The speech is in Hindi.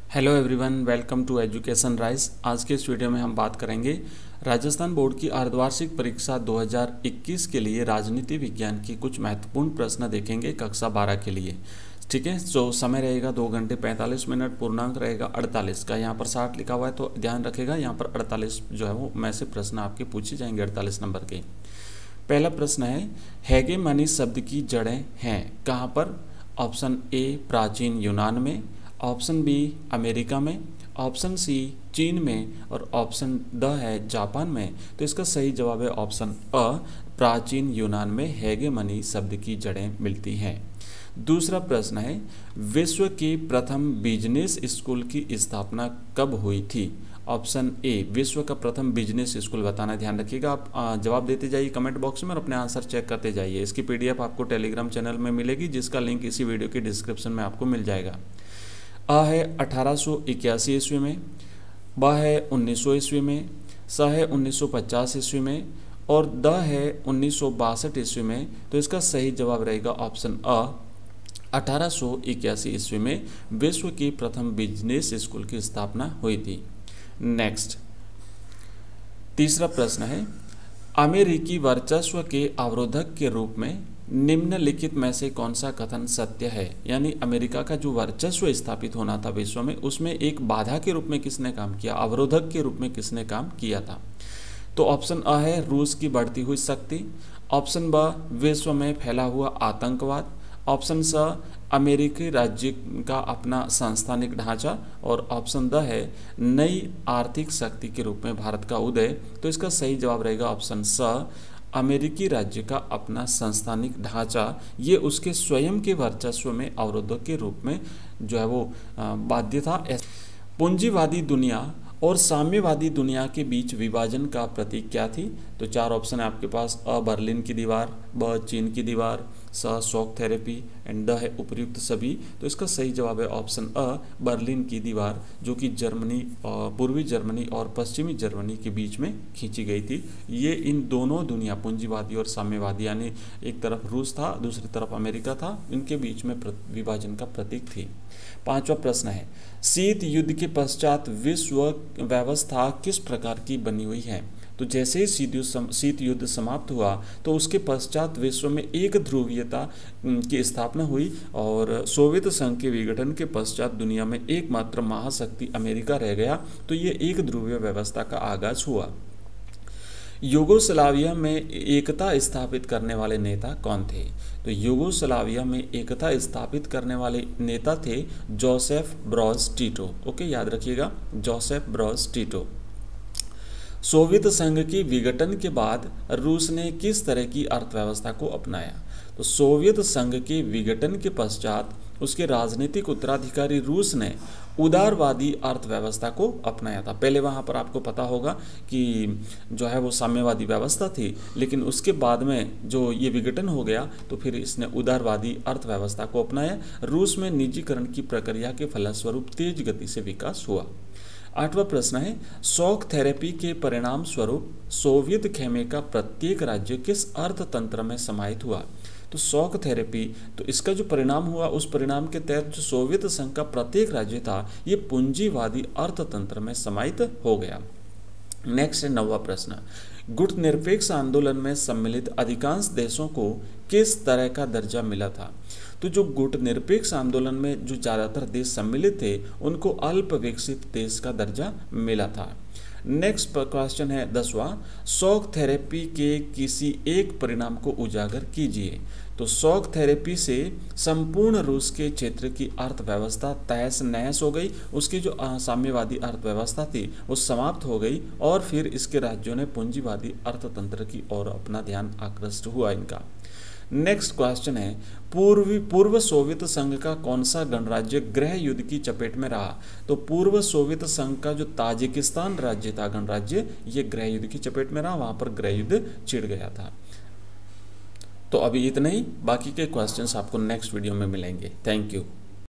Hello everyone, welcome to education rise. आज के इस वीडियो में हम बात करेंगे राजस्थान बोर्ड की अर्धवार्षिक परीक्षा 2021 के लिए राजनीति विज्ञान की कुछ महत्वपूर्ण प्रश्न देखेंगे कक्षा 12 के लिए। ठीक है, जो समय रहेगा 2 घंटे 45 मिनट, पूर्णांक रहेगा 48 का। यहाँ पर 60 लिखा हुआ है तो ध्यान रखेगा, यहाँ पर 48 जो है वो में से प्रश्न आपके पूछे जाएंगे 48 नंबर के। पहला प्रश्न है, हेगेमनी शब्द की जड़ें हैं कहाँ पर? ऑप्शन ए प्राचीन यूनान में, ऑप्शन बी अमेरिका में, ऑप्शन सी चीन में और ऑप्शन द है जापान में। तो इसका सही जवाब है ऑप्शन अ, प्राचीन यूनान में हेगेमनी शब्द की जड़ें मिलती हैं। दूसरा प्रश्न है, विश्व की प्रथम बिजनेस स्कूल की स्थापना कब हुई थी? ऑप्शन ए विश्व का प्रथम बिजनेस स्कूल बताना। ध्यान रखिएगा, आप जवाब देते जाइए कमेंट बॉक्स में और अपने आंसर चेक करते जाइए। इसकी पीडीएफ आपको टेलीग्राम चैनल में मिलेगी, जिसका लिंक इसी वीडियो की डिस्क्रिप्शन में आपको मिल जाएगा। अ है 1881 ईस्वी में, ब है 1900 ईस्वी में, स है 1950 ईस्वी में और द है 1962 ईस्वी में। तो इसका सही जवाब रहेगा ऑप्शन अ, 1881 ईस्वी में विश्व की प्रथम बिजनेस स्कूल की स्थापना हुई थी। नेक्स्ट, तीसरा प्रश्न है, अमेरिकी वर्चस्व के अवरोधक के रूप में निम्नलिखित में से कौन सा कथन सत्य है? यानी अमेरिका का जो वर्चस्व स्थापित होना था विश्व में, उसमें एक बाधा के रूप में किसने काम किया, अवरोधक के रूप में किसने काम किया था? तो ऑप्शन अ है रूस की बढ़ती हुई शक्ति, ऑप्शन ब विश्व में फैला हुआ आतंकवाद, ऑप्शन स अमेरिकी राज्य का अपना सांस्थानिक ढांचा और ऑप्शन द है नई आर्थिक शक्ति के रूप में भारत का उदय। तो इसका सही जवाब रहेगा ऑप्शन स, अमेरिकी राज्य का अपना संस्थानिक ढांचा। ये उसके स्वयं के वर्चस्व में अवरोधक के रूप में जो है वो बाध्य था। पूंजीवादी दुनिया और साम्यवादी दुनिया के बीच विभाजन का प्रतीक क्या थी? तो 4 ऑप्शन है आपके पास, अ बर्लिन की दीवार, ब चीन की दीवार, स शॉक थेरेपी एंड द है उपर्युक्त सभी। तो इसका सही जवाब है ऑप्शन अ, बर्लिन की दीवार, जो कि जर्मनी, पूर्वी जर्मनी और पश्चिमी जर्मनी के बीच में खींची गई थी। ये इन दोनों दुनिया, पूंजीवादी और साम्यवादी, यानी एक तरफ रूस था दूसरी तरफ अमेरिका था, इनके बीच में विभाजन का प्रतीक थी। 5वां प्रश्न है, शीत युद्ध के पश्चात विश्व व्यवस्था किस प्रकार की बनी हुई है? तो जैसे ही शीत युद्ध समाप्त हुआ तो उसके पश्चात विश्व में एक ध्रुवीयता की स्थापना हुई और सोवियत संघ के विघटन के पश्चात दुनिया में एकमात्र महाशक्ति अमेरिका रह गया। तो ये एक ध्रुवीय व्यवस्था का आगाज हुआ। यूगोस्लाविया में एकता स्थापित करने वाले नेता कौन थे? तो यूगोस्लाविया में एकता स्थापित करने वाले नेता थे जोसेफ ब्रोज टिटो। ओके, याद रखिएगा, जोसेफ ब्रोज टिटो। सोवियत संघ के विघटन के बाद रूस ने किस तरह की अर्थव्यवस्था को अपनाया? तो सोवियत संघ के विघटन के पश्चात उसके राजनीतिक उत्तराधिकारी रूस ने उदारवादी अर्थव्यवस्था को अपनाया था। पहले वहाँ पर आपको पता होगा कि जो है वो साम्यवादी व्यवस्था थी, लेकिन उसके बाद में जो ये विघटन हो गया तो फिर इसने उदारवादी अर्थव्यवस्था को अपनाया। रूस में निजीकरण की प्रक्रिया के फलस्वरूप तेज गति से विकास हुआ। 8वां प्रश्न है, शॉक थेरेपी के परिणाम स्वरूप सोवियत खेमे का प्रत्येक राज्य किस अर्थतंत्र में समाहित हुआ? तो शॉक थेरेपी, तो इसका जो परिणाम हुआ उस परिणाम के तहत जो सोवियत संघ का प्रत्येक राज्य था ये पूंजीवादी अर्थतंत्र में समाहित हो गया। नेक्स्ट है 9वां प्रश्न, गुटनिरपेक्ष आंदोलन में सम्मिलित अधिकांश देशों को किस तरह का दर्जा मिला था? तो जो गुटनिरपेक्ष आंदोलन में जो ज़्यादातर देश सम्मिलित थे उनको अल्प विकसित देश का दर्जा मिला था। नेक्स्ट क्वेश्चन है 10वां, शॉक थेरेपी के किसी एक परिणाम को उजागर कीजिए। तो शॉक थेरेपी से संपूर्ण रूस के क्षेत्र की अर्थव्यवस्था तहस नहस हो गई, उसकी जो साम्यवादी अर्थव्यवस्था थी वो समाप्त हो गई और फिर इसके राज्यों ने पूंजीवादी अर्थतंत्र की ओर अपना ध्यान आकृष्ट हुआ इनका। नेक्स्ट क्वेश्चन है, पूर्व सोवियत संघ का कौन सा गणराज्य गृह युद्ध की चपेट में रहा? तो पूर्व सोवियत संघ का जो ताजिकिस्तान राज्य था गणराज्य, ये गृह युद्ध की चपेट में रहा, वहां पर गृह युद्ध छिड़ गया था। तो अभी इतना ही, बाकी के क्वेश्चंस आपको नेक्स्ट वीडियो में मिलेंगे। Thank you.